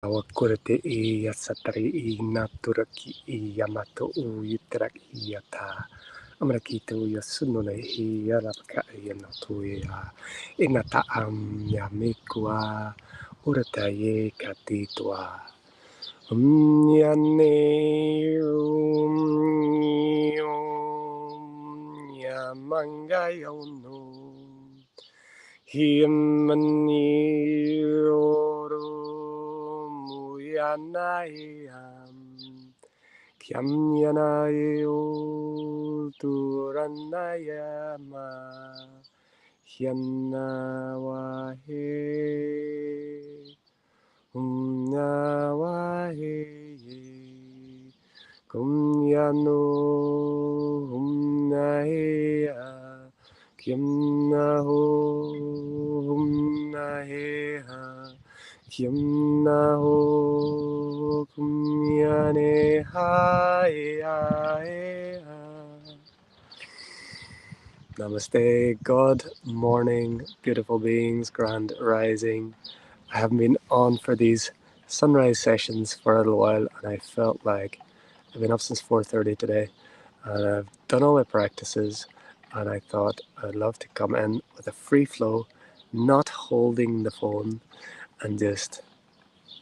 Awakurete i yasatari i naturaki i yamato u yutrak i yata. Amrakito yasunone i yarabaka i yanotu ya. Inata yamekua urata ye katitua. Yane yamangayo no. Yanayam Kyam Yanayo Turanayama Hyanawahe Nawahe Kumyano Humnahea Kyam Naho Humnahea Kyam Naho Kumyane Haya. Namaste, God, morning, beautiful beings, grand rising. I haven't been on for these sunrise sessions for a little while, and I felt like I've been up since 4:30 today, and I've done all my practices, and I thought I'd love to come in with a free flow, not holding the phone, and just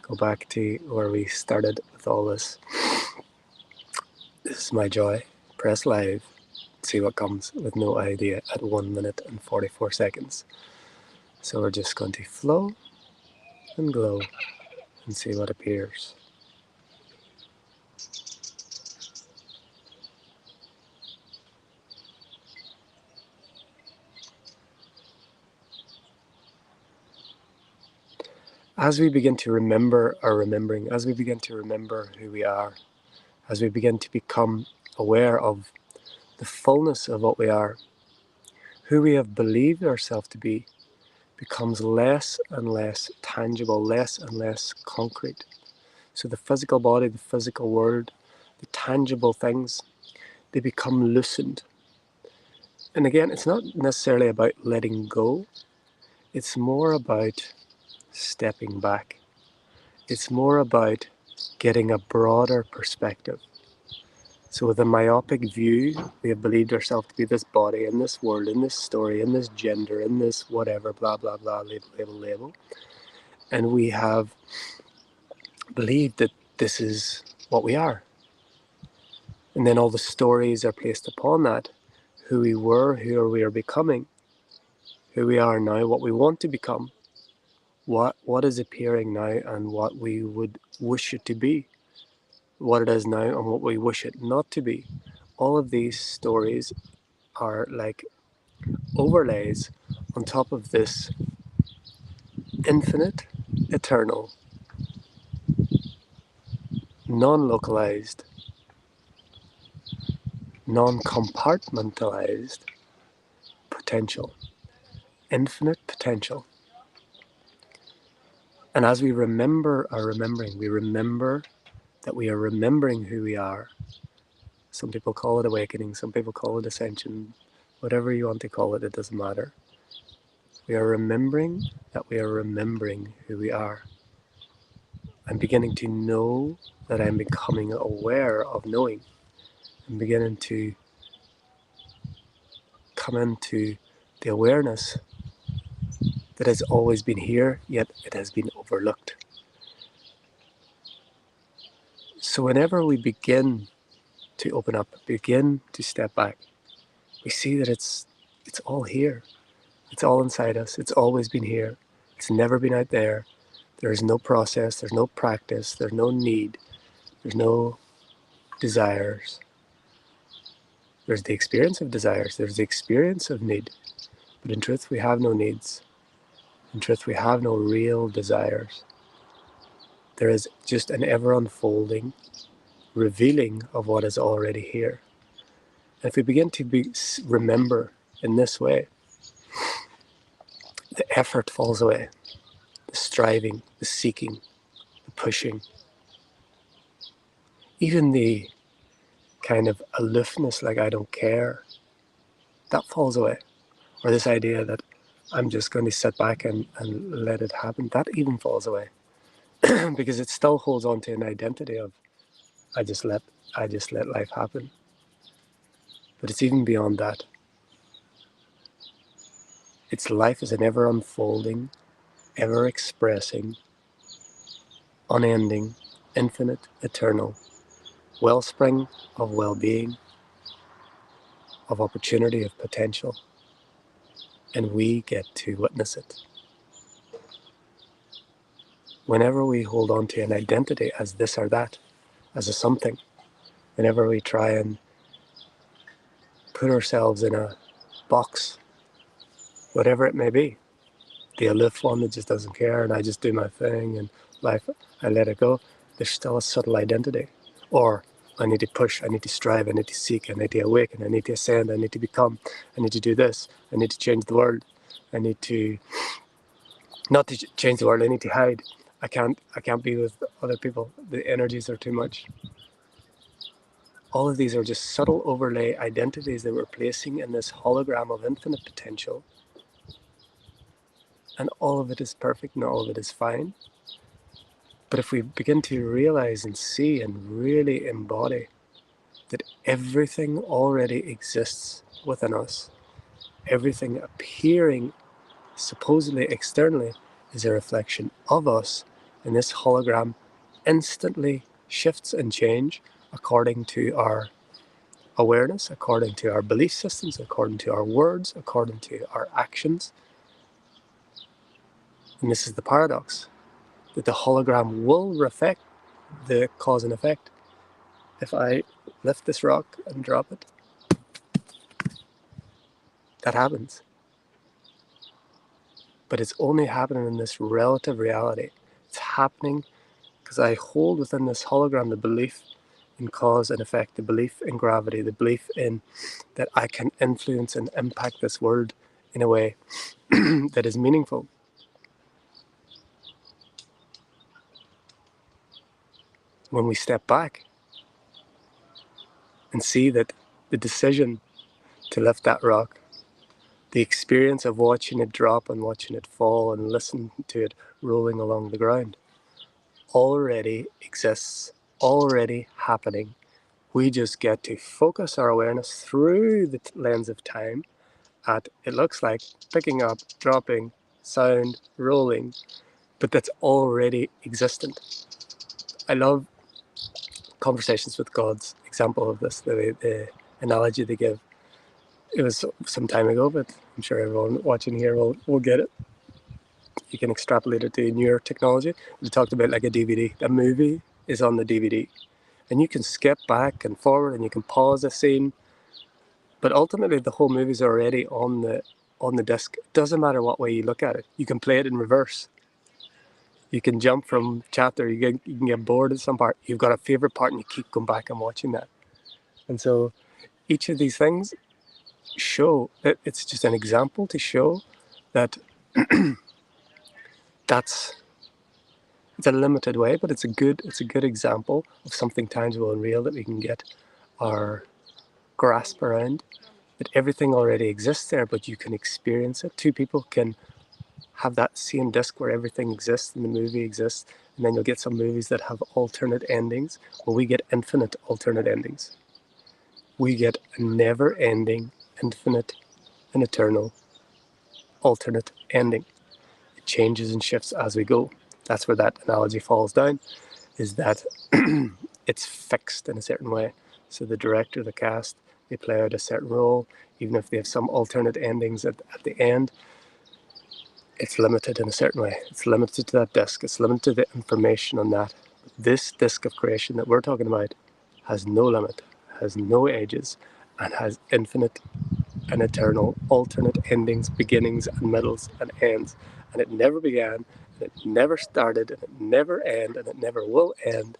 go back to where we started with all this. This is my joy. Press live, see what comes with no idea at 1 minute and 44 seconds. So we're just going to flow and glow and see what appears. As we begin to remember our remembering, as we begin to remember who we are, as we begin to become aware of the fullness of what we are, who we have believed ourselves to be becomes less and less tangible, less and less concrete. So the physical body, the physical world, the tangible things, they become loosened. And again, it's not necessarily about letting go, it's more about stepping back. It's more about getting a broader perspective. So with a myopic view, we have believed ourselves to be this body, in this world, in this story, in this gender, in this whatever, blah, blah, blah, label. And we have believed that this is what we are. And then all the stories are placed upon that. Who we were, who we are becoming, who we are now, what we want to become, what is appearing now and what we would wish it to be, what it is now and what we wish it not to be. All of these stories are like overlays on top of this infinite, eternal, non-localized, non-compartmentalized potential, infinite potential. And as we remember our remembering, we remember that we are remembering who we are. Some people call it awakening, some people call it ascension, whatever you want to call it, it doesn't matter. We are remembering that we are remembering who we are. I'm beginning to know that I'm becoming aware of knowing. I'm beginning to come into the awareness that has always been here, yet it has been overlooked. So whenever we begin to open up, begin to step back, we see that it's all here. It's all inside us. It's always been here. It's never been out there. There is no process. There's no practice. There's no need. There's no desires. There's the experience of desires. There's the experience of need. But in truth, we have no needs. In truth, we have no real desires. There is just an ever unfolding revealing of what is already here. And if we begin to remember in this way, the effort falls away, the striving, the seeking, the pushing, even the kind of aloofness, like I don't care, that falls away. Or this idea that I'm just going to sit back and let it happen, that even falls away. because it still holds on to an identity of I just let life happen. But it's even beyond that. Its life is an ever unfolding, ever expressing, unending, infinite, eternal wellspring of well-being, of opportunity, of potential, and we get to witness it. Whenever we hold on to an identity as this or that, as a something, whenever we try and put ourselves in a box, whatever it may be, the aloof one that just doesn't care and I just do my thing and life, I let it go, there's still a subtle identity. Or I need to push, I need to strive, I need to seek, I need to awaken, I need to ascend, I need to become, I need to do this, I need to change the world, I need to, not to change the world, I need to hide. I can't be with other people, the energies are too much. All of these are just subtle overlay identities that we're placing in this hologram of infinite potential. And all of it is perfect and all of it is fine. But if we begin to realize and see and really embody that everything already exists within us, everything appearing supposedly externally is a reflection of us, and this hologram instantly shifts and changes according to our awareness, according to our belief systems, according to our words, according to our actions. And this is the paradox, that the hologram will reflect the cause and effect. If I lift this rock and drop it, that happens. But it's only happening in this relative reality. It's happening because I hold within this hologram the belief in cause and effect, the belief in gravity, the belief in that I can influence and impact this world in a way that is meaningful. When we step back and see that the decision to lift that rock, the experience of watching it drop and watching it fall and listen to it rolling along the ground, already exists, already happening. We just get to focus our awareness through the lens of time at, it looks like, picking up, dropping, sound, rolling, but that's already existent. I love Conversations with God's example of this, the analogy they give. It was some time ago, but I'm sure everyone watching here will get it. You can extrapolate it to newer technology. We talked about like a DVD. A movie is on the DVD, and you can skip back and forward, and you can pause a scene, but ultimately the whole movie's already on the disc. It doesn't matter what way you look at it. You can play it in reverse. You can jump from chapter. You can get bored at some part. You've got a favorite part, and you keep going back and watching that. And so each of these things show that it's just an example to show that it's a limited way, but it's a good example of something tangible and real that we can get our grasp around. That everything already exists there, but you can experience it. Two people can have that same disc where everything exists and the movie exists, and then you'll get some movies that have alternate endings. Well, we get infinite alternate endings. We get a never-ending, infinite, and eternal alternate ending. It changes and shifts as we go. That's where that analogy falls down, is that it's fixed in a certain way. So the director, the cast, they play out a certain role, even if they have some alternate endings at the end. It's limited in a certain way. It's limited to that disc. It's limited to the information on that. This disc of creation that we're talking about has no limit, has no edges, and has infinite and eternal alternate endings, beginnings and middles and ends. And it never began, and it never started, and it never ended, and it never will end.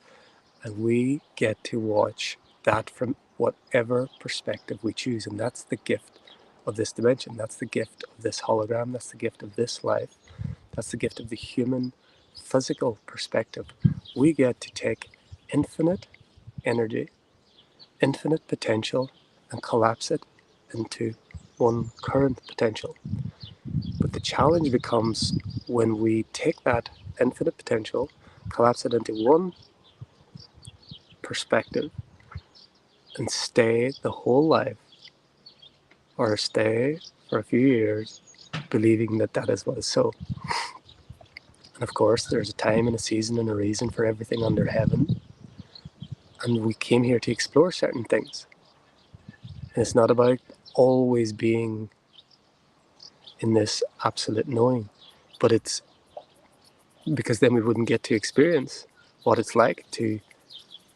And we get to watch that from whatever perspective we choose. And that's the gift of this dimension. That's the gift of this hologram. That's the gift of this life. That's the gift of the human physical perspective. We get to take infinite energy, infinite potential, and collapse it into one current potential. But the challenge becomes when we take that infinite potential, collapse it into one perspective and stay the whole life, or stay for a few years, believing that that is what is so. And of course, there's a time and a season and a reason for everything under heaven. And we came here to explore certain things. And it's not about always being in this absolute knowing, but it's because then we wouldn't get to experience what it's like to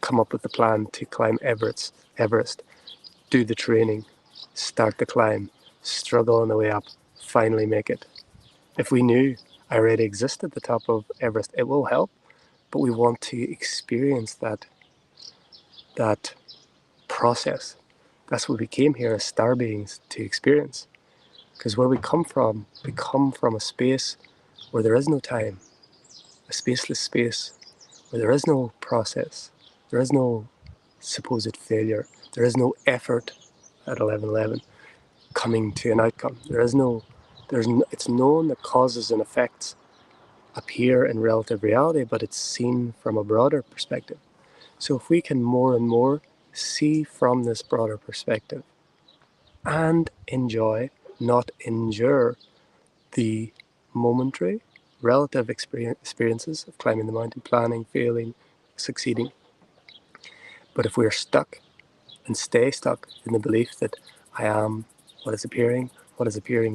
come up with a plan to climb Everest, do the training, start the climb, struggle on the way up, finally make it. If we knew I already exist at the top of Everest, it will help, but we want to experience that process. That's what we came here as star beings to experience. Because where we come from a space where there is no time, a spaceless space where there is no process, there is no supposed failure, there is no effort at 11:11 coming to an outcome. It's known that causes and effects appear in relative reality, but it's seen from a broader perspective. So if we can more and more see from this broader perspective and enjoy, not endure, the momentary relative experiences of climbing the mountain, planning, failing, succeeding. But if we're stuck and stay stuck in the belief that I am what is appearing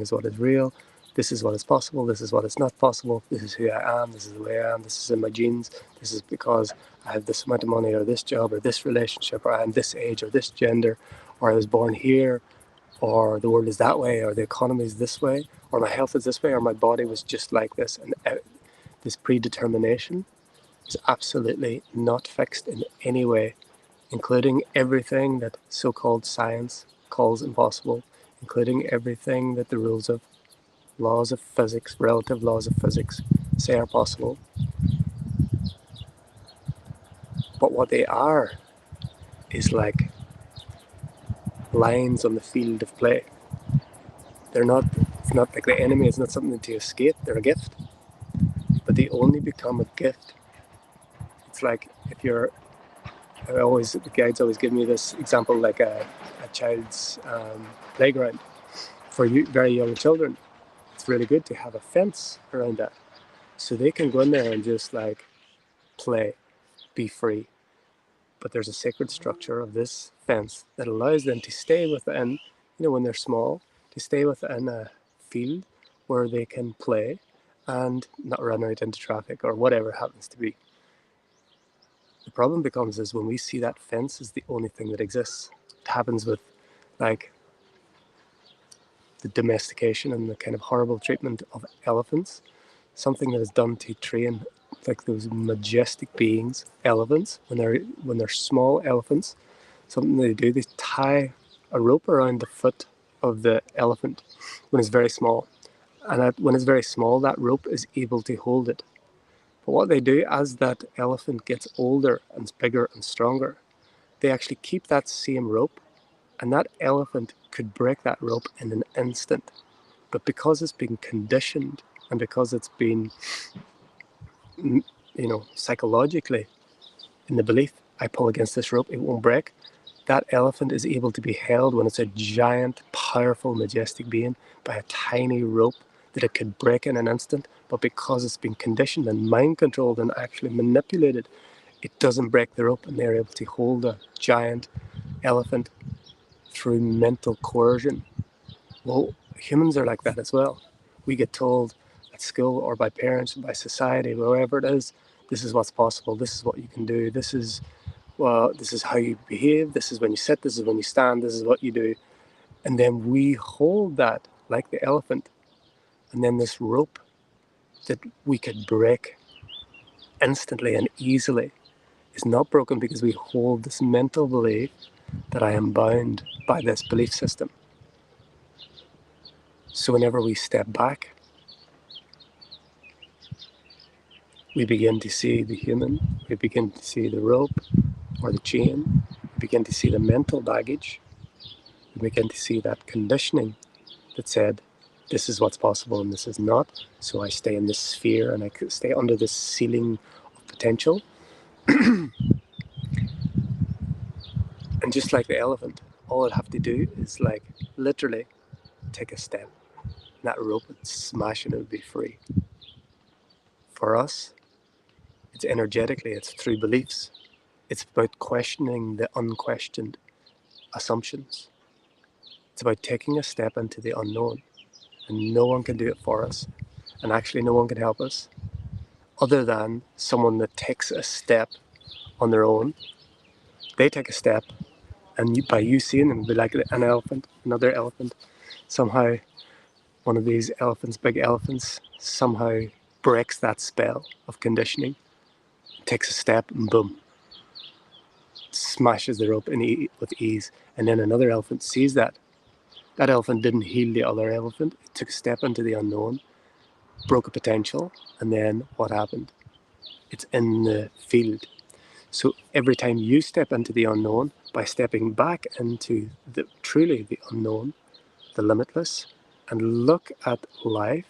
is what is real, this is what is possible, this is what is not possible, this is who I am, this is the way I am, this is in my genes, this is because I have this amount of money or this job or this relationship or I am this age or this gender or I was born here or the world is that way or the economy is this way or my health is this way or my body was just like this. And this predetermination is absolutely not fixed in any way, including everything that so-called science calls impossible, including everything that the rules of laws of physics, relative laws of physics, say are possible. But what they are is like lines on the field of play. It's not like the enemy, it's not something to escape, they're a gift. But they only become a gift. It's like if you're, the guides always give me this example like a child's playground. For very young children, it's really good to have a fence around that. So they can go in there and just like play, be free. But there's a sacred structure of this fence that allows them to stay within, when they're small, to stay within a field where they can play and not run out into traffic or whatever happens to be. The problem becomes is when we see that fence as the only thing that exists. It happens with like the domestication and the kind of horrible treatment of elephants, something that is done to train like those majestic beings, elephants, when they're small elephants, something they do, they tie a rope around the foot of the elephant when it's very small. And when it's very small, that rope is able to hold it. But what they do as that elephant gets older and bigger and stronger, they actually keep that same rope, and that elephant could break that rope in an instant. But because it's been conditioned and because it's been, psychologically in the belief, I pull against this rope, it won't break, that elephant is able to be held when it's a giant, powerful, majestic being by a tiny rope that it could break in an instant. But because it's been conditioned and mind controlled and actually manipulated, it doesn't break the rope, and they're able to hold a giant elephant through mental coercion. Well, humans are like that as well. We get told at school or by parents, by society, wherever it is, this is what's possible, this is what you can do, this is how you behave, this is when you sit, this is when you stand, this is what you do. And then we hold that like the elephant. And then this rope that we could break instantly and easily is not broken because we hold this mental belief that I am bound by this belief system. So whenever we step back, we begin to see the human, we begin to see the rope or the chain, we begin to see the mental baggage, we begin to see that conditioning that said, this is what's possible and this is not. So I stay in this sphere and I stay under this ceiling of potential. And just like the elephant, all I'd have to do is like literally take a step. And that rope would smash and it would be free. For us, it's energetically, it's through beliefs. It's about questioning the unquestioned assumptions. It's about taking a step into the unknown. And no one can do it for us. And actually no one can help us other than someone that takes a step on their own. They take a step, and by you seeing them, be like an elephant, another elephant. Somehow, one of these elephants, big elephants, somehow breaks that spell of conditioning, takes a step, and boom, smashes the rope with ease. And then another elephant sees that. That elephant didn't heal the other elephant. It took a step into the unknown, broke a potential, and then what happened? It's in the field. So every time you step into the unknown, by stepping back into truly the unknown, the limitless, and look at life.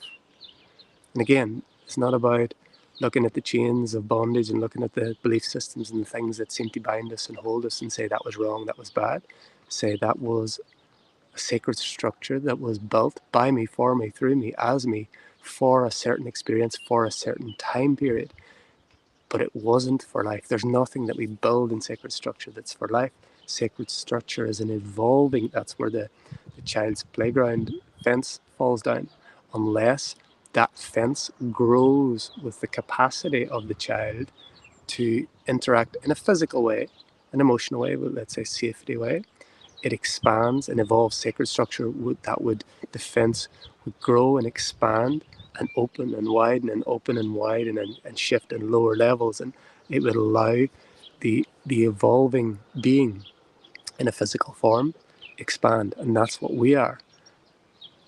And again, it's not about looking at the chains of bondage and looking at the belief systems and the things that seem to bind us and hold us and say that was wrong, that was bad. Say that was a sacred structure that was built by me, for me, through me, as me, for a certain experience, for a certain time period. But it wasn't for life. There's nothing that we build in sacred structure that's for life. Sacred structure is an evolving, that's where the child's playground fence falls down. Unless that fence grows with the capacity of the child to interact in a physical way, an emotional way, let's say safety way, it expands and evolves. Sacred structure the fence would grow and expand and open and widen and open and widen and shift in lower levels, and it would allow the evolving being in a physical form expand. And that's what we are.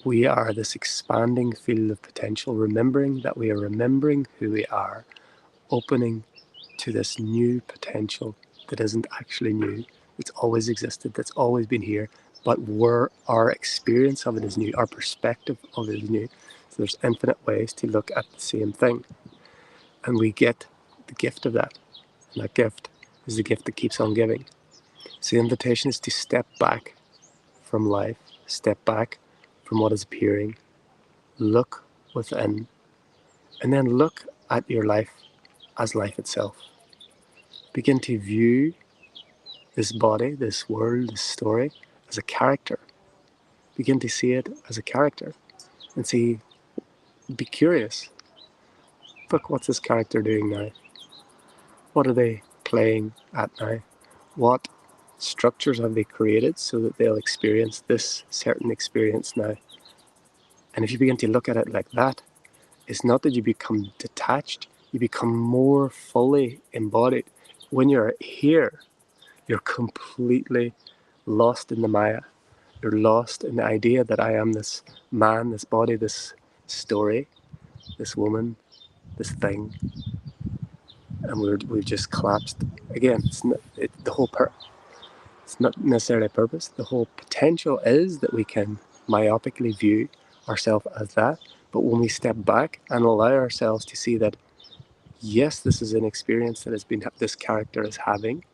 We are this expanding field of potential, remembering that we are remembering who we are, opening to this new potential that isn't actually new. It's always existed, that's always been here, but our experience of it is new, our perspective of it is new. So there's infinite ways to look at the same thing. And we get the gift of that. And that gift is the gift that keeps on giving. So the invitation is to step back from life, step back from what is appearing, look within, and then look at your life as life itself. Begin to view this body, this world, this story as a character. Begin to see it as a character and be curious. Look, what's this character doing now? What are they playing at now? What structures have they created so that they'll experience this certain experience now? And if you begin to look at it like that, it's not that you become detached, you become more fully embodied. When you're here, you're completely lost in the Maya. You're lost in the idea that I am this man, this body, this story, this woman, this thing. And we've just collapsed. Again, it's not necessarily a purpose. The whole potential is that we can myopically view ourselves as that. But when we step back and allow ourselves to see that, yes, this is an experience that this character is having,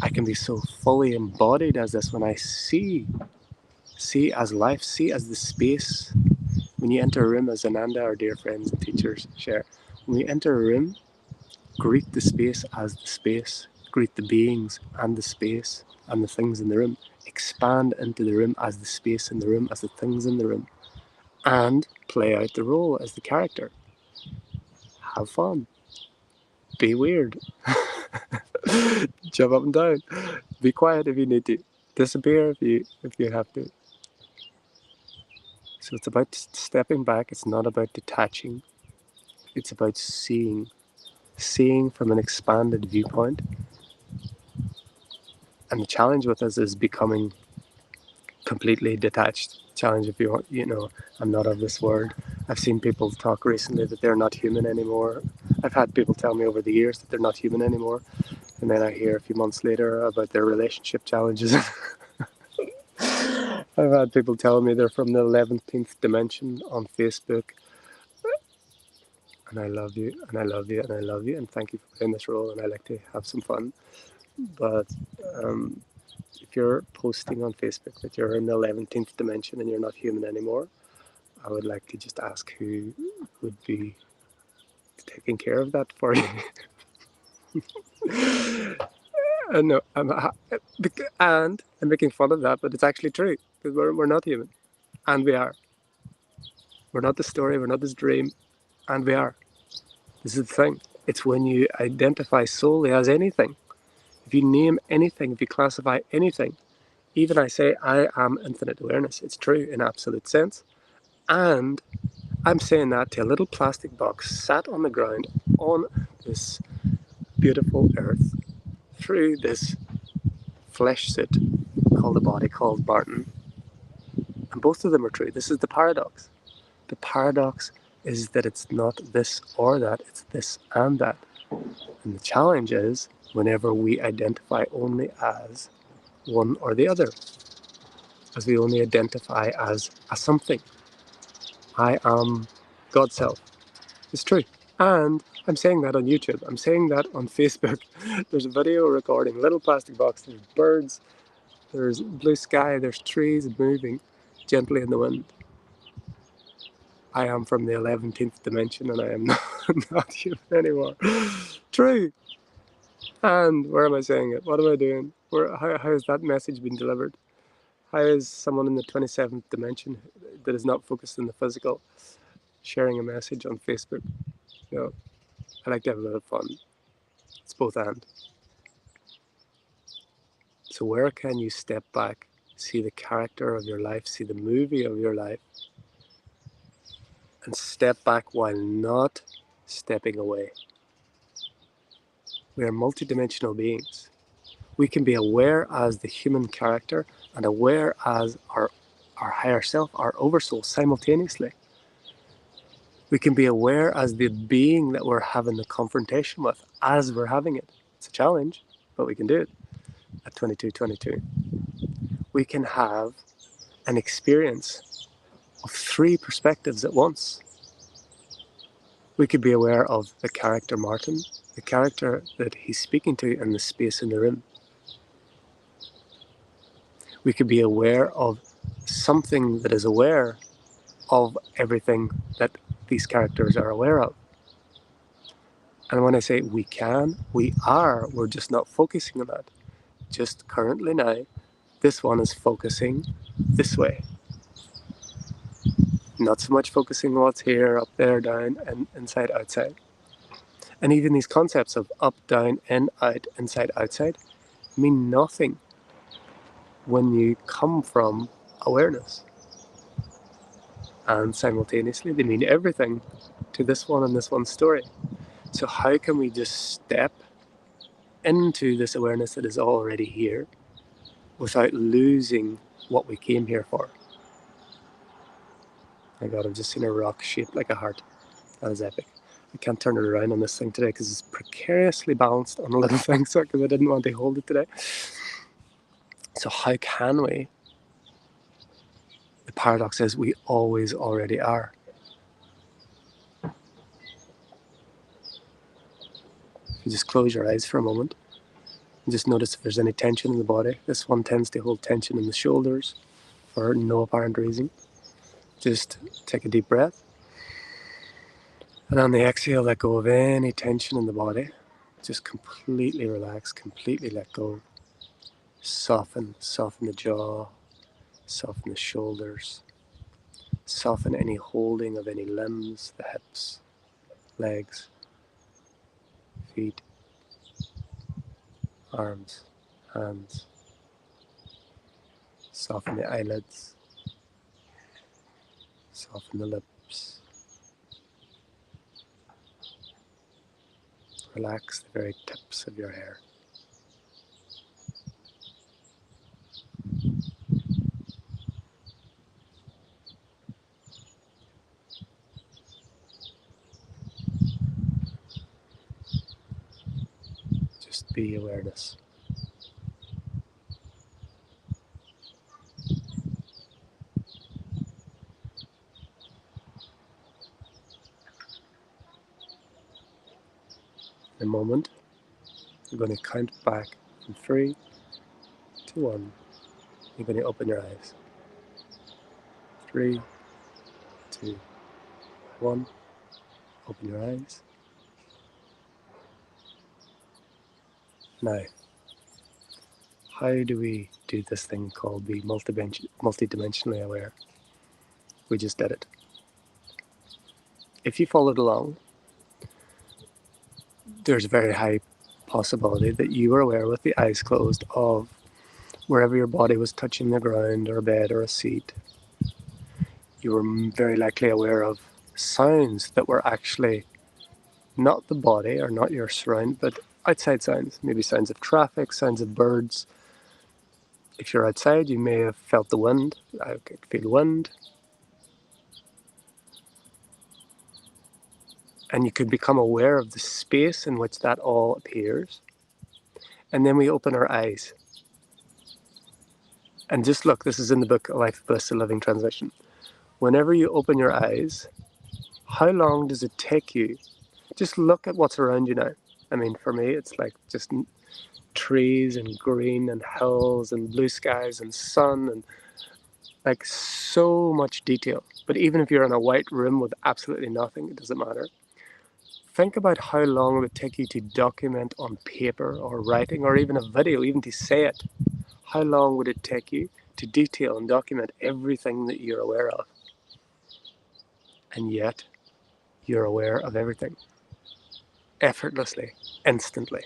I can be so fully embodied as this when I see as life, see as the space. When you enter a room, as Ananda, our dear friends and teachers, share, when you enter a room, greet the space as the space, greet the beings and the space and the things in the room. Expand into the room as the space in the room, as the things in the room, and play out the role as the character. Have fun. Be weird. Jump up and down. Be quiet if you need to. Disappear if you have to. So it's about stepping back. It's not about detaching. It's about seeing from an expanded viewpoint. And the challenge with us is becoming completely detached. Challenge if you want, I'm not of this world. I've seen people talk recently that they're not human anymore. I've had people tell me over the years that they're not human anymore. And then I hear a few months later about their relationship challenges. I've had people tell me they're from the 11th dimension on Facebook. and I love you, and I love you, and I love you, and thank you for playing this role, and I like to have some fun. But if you're posting on Facebook that you're in the 11th dimension and you're not human anymore, I would like to just ask who would be taking care of that for you. No, and I'm making fun of that, but it's actually true, because we're not human, and we are. We're not the story, we're not this dream, and we are. This is the thing. It's when you identify solely as anything. If you name anything, if you classify anything, even I say I am infinite awareness, it's true in absolute sense. And I'm saying that to a little plastic box sat on the ground on this beautiful earth through this flesh suit called a body called Barton. And both of them are true. This is the paradox. The paradox is that it's not this or that, it's this and that. And the challenge is whenever we identify only as one or the other, as we only identify as a something. I am God's self. It's true. And I'm saying that on YouTube. I'm saying that on Facebook. There's a video recording, little plastic box, there's birds, there's blue sky, there's trees moving gently in the wind. I am from the 11th dimension and I am not human anymore. True. And where am I saying it? What am I doing? How has that message been delivered? How is someone in the 27th dimension that is not focused on the physical sharing a message on Facebook? You know, I like to have a bit of fun. It's both and. So where can you step back, see the character of your life, see the movie of your life, and step back while not stepping away? We are multidimensional beings. We can be aware as the human character and aware as our higher self, our oversoul simultaneously. We can be aware as the being that we're having the confrontation with as we're having it. It's a challenge, but we can do it at 2222. We can have an experience of three perspectives at once. We could be aware of the character Martin, the character that he's speaking to, and the space in the room. We could be aware of something that is aware of everything that these characters are aware of. And when I say we can, we are, we're just not focusing on that. Just currently now, this one is focusing this way. Not so much focusing on what's here, up there, down, and inside, outside. And even these concepts of up, down, in, out, inside, outside mean nothing when you come from awareness. And simultaneously, they mean everything to this one and this one's story. So how can we just step into this awareness that is already here without losing what we came here for? My God, I've just seen a rock shaped like a heart. That is epic. I can't turn it around on this thing today because it's precariously balanced on a little thing, so because I didn't want to hold it today. So how can we? The paradox is we always already are. If you just close your eyes for a moment and just notice if there's any tension in the body. This one tends to hold tension in the shoulders for no apparent reason. Just take a deep breath. And on the exhale, let go of any tension in the body. Just completely relax, completely let go. Soften the jaw, soften the shoulders, soften any holding of any limbs, the hips, legs, feet, arms, hands. Soften the eyelids, soften the lips. Relax the very tips of your hair. Just be awareness. In a moment, you're going to count back from 3 to 1. You're going to open your eyes. 3, 2, 1. Open your eyes. Now, how do we do this thing called be multidimensionally aware? We just did it. If you followed along, there's a very high possibility that you were aware with the eyes closed of wherever your body was touching the ground or a bed or a seat. You were very likely aware of sounds that were actually not the body or not your surround, but outside sounds, maybe sounds of traffic, sounds of birds. If you're outside, you may have felt the wind. I could feel wind. And you could become aware of the space in which that all appears. And then we open our eyes. And just look, this is in the book, A Life of Bliss, A Living Transition. Whenever you open your eyes, how long does it take you? Just look at what's around you now. I mean, for me, it's like just trees and green and hills and blue skies and sun and like so much detail. But even if you're in a white room with absolutely nothing, it doesn't matter. Think about how long it would take you to document on paper or writing or even a video, even to say it. How long would it take you to detail and document everything that you're aware of? And yet, you're aware of everything. Effortlessly, instantly.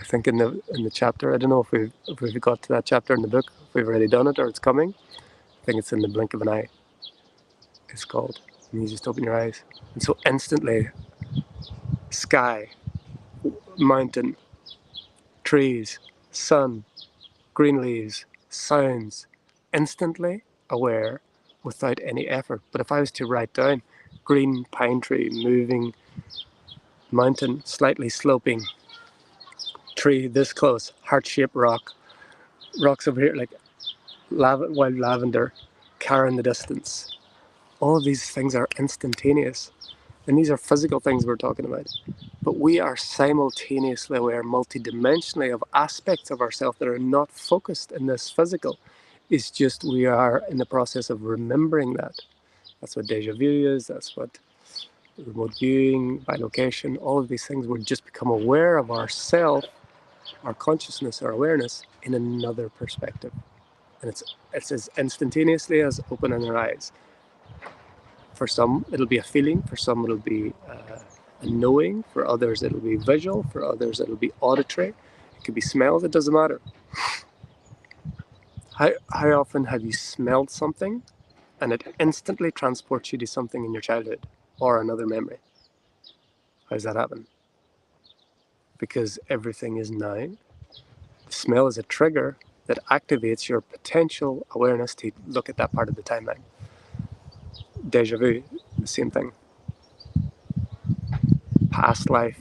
I think in the chapter, I don't know if we've got to that chapter in the book, if we've already done it or it's coming. I think it's in the blink of an eye. It's called. And you just open your eyes. And so instantly, sky, mountain, trees, sun, green leaves, sounds, instantly aware without any effort. But if I was to write down green pine tree, moving mountain, slightly sloping, tree this close, heart-shaped rock, rocks over here like wild lavender, car in the distance. All of these things are instantaneous. And these are physical things we're talking about. But we are simultaneously aware multidimensionally of aspects of ourselves that are not focused in this physical. It's just we are in the process of remembering that. That's what deja vu is, that's what remote viewing, by location, all of these things. We just become aware of ourself, our consciousness, our awareness in another perspective. And it's as instantaneously as opening our eyes. For some, it'll be a feeling. For some, it'll be a knowing. For others, it'll be visual. For others, it'll be auditory. It could be smells. It doesn't matter. How often have you smelled something and it instantly transports you to something in your childhood or another memory? How does that happen? Because everything is now. The smell is a trigger that activates your potential awareness to look at that part of the timeline. Deja vu, the same thing. Past life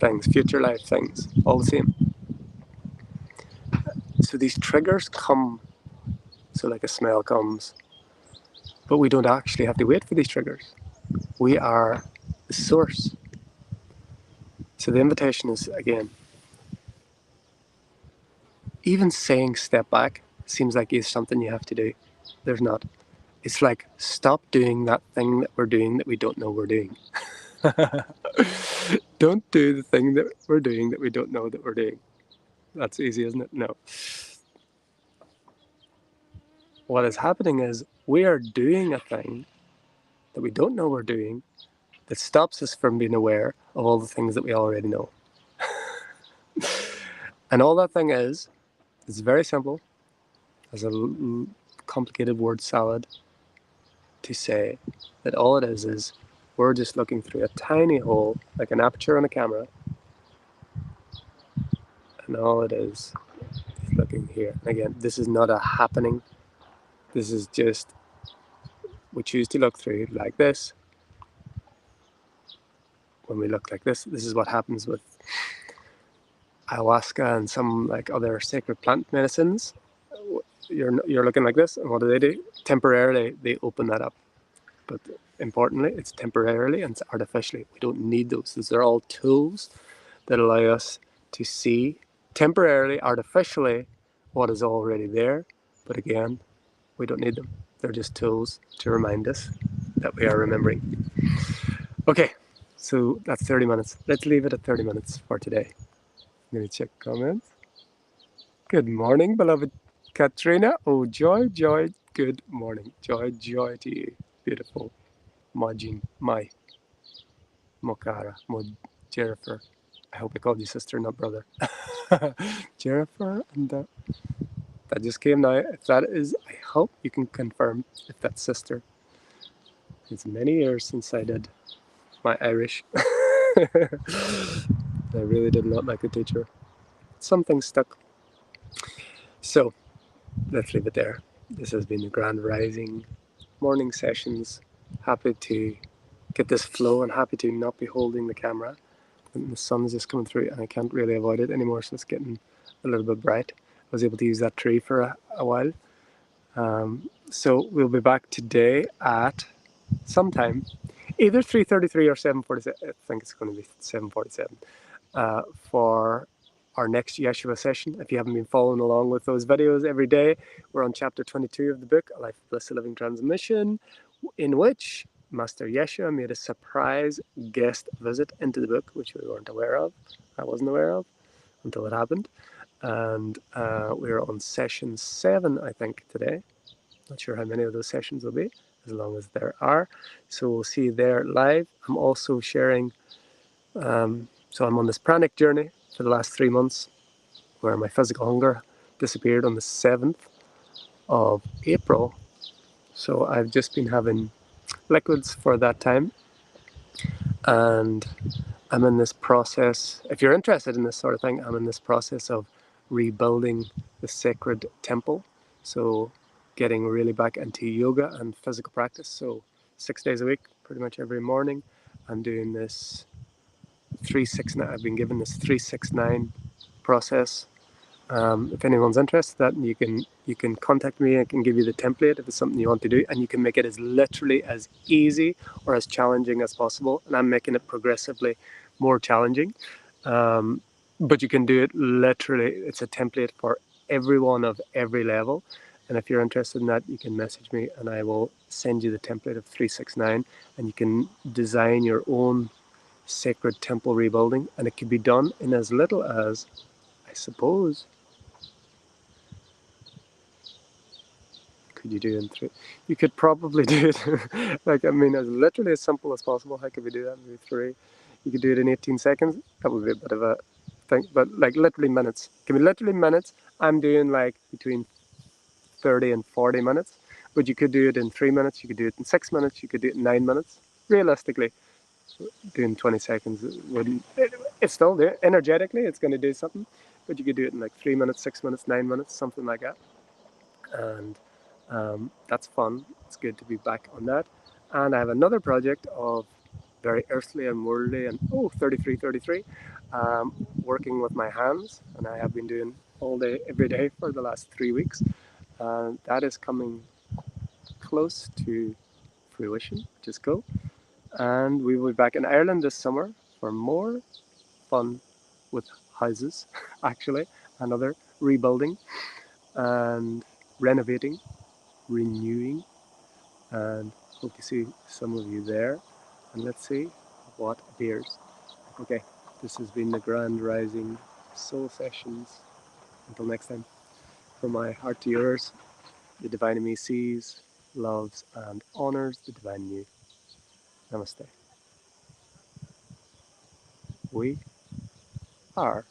things, future life things, all the same. So these triggers come, so like a smell comes, but we don't actually have to wait for these triggers. We are the source. So the invitation is, again, even saying step back seems like it's something you have to do. There's not. It's like, stop doing that thing that we're doing that we don't know we're doing. Don't do the thing that we're doing that we don't know that we're doing. That's easy, isn't it? No. What is happening is we are doing a thing that we don't know we're doing that stops us from being aware of all the things that we already know. And all that thing is very simple, as a complicated word salad to say that all it is we're just looking through a tiny hole, like an aperture on a camera, and all it is looking here. Again, this is not a happening. This is just, we choose to look through like this. When we look like this is what happens with ayahuasca and some like other sacred plant medicines. You're looking like this, and what do? Temporarily, they open that up. but importantly, it's temporarily and it's artificially. We don't need those. These are all tools that allow us to see temporarily, artificially, what is already there. But again, we don't need them. They're just tools to remind us that we are remembering. Okay, so that's 30 minutes. Let's leave it at 30 minutes for today. I'm going to check comments. Good morning, beloved Katrina. Oh, joy, joy. Good morning. Joy, joy to you. Beautiful. Majin, Mai, Mokara, Jennifer. I hope I called you sister, not brother. Jennifer, and that just came now. If that is, I hope you can confirm if that's sister. It's many years since I did my Irish. I really did not like the teacher. Something stuck. So let's leave it there. This has been the Grand Rising morning sessions. Happy to get this flow and happy to not be holding the camera. And the sun is just coming through and I can't really avoid it anymore, so it's getting a little bit bright. I was able to use that tree for a while. So we'll be back today at sometime, either 3:33 or 7:47. I think it's going to be 7:47 for our next Yeshua session. If you haven't been following along with those videos every day, we're on chapter 22 of the book, A Life of Blissed Living Transmission, in which Master Yeshua made a surprise guest visit into the book, which we weren't aware of. I wasn't aware of until it happened. And we're on session 7, I think, today. Not sure how many of those sessions will be, as long as there are. So we'll see you there live. I'm also sharing, so I'm on this pranic journey for the last 3 months, where my physical hunger disappeared on the 7th of April. So I've just been having liquids for that time. And I'm in this process, if you're interested in this sort of thing, I'm in this process of rebuilding the sacred temple. So getting really back into yoga and physical practice. So 6 days a week, pretty much every morning, I'm doing this 369. I've been given this 369 process. If anyone's interested, that you can contact me. I can give you the template if it's something you want to do, and you can make it as literally as easy or as challenging as possible. And I'm making it progressively more challenging, but you can do it literally. It's a template for everyone of every level. And if you're interested in that, you can message me, and I will send you the template of 369, and you can design your own sacred temple rebuilding, and it can be done in as little as, I suppose, could you do in 3? You could probably do it, like, I mean, as literally as simple as possible. How could we do that? Maybe 3. You could do it in 18 seconds. That would be a bit of a thing, but like literally minutes. Give me literally minutes. I'm doing like between 30 and 40 minutes, but you could do it in 3 minutes. You could do it in 6 minutes. You could do it in 9 minutes. Realistically, doing 20 seconds wouldn't. It's still there. Energetically, it's going to do something, but you could do it in like 3 minutes, 6 minutes, 9 minutes, something like that. And that's fun. It's good to be back on that. And I have another project of very earthly and worldly and 33, working with my hands, and I have been doing all day every day for the last 3 weeks. That is coming close to fruition, which is cool. And we will be back in Ireland this summer for more fun with houses, actually, another rebuilding and renovating, renewing, and hope to see some of you there. And let's see what appears. Okay, this has been the Grand Rising Soul Sessions. Until next time, from my heart to yours, the Divine in me sees, loves, and honors the Divine in you. Namaste. We are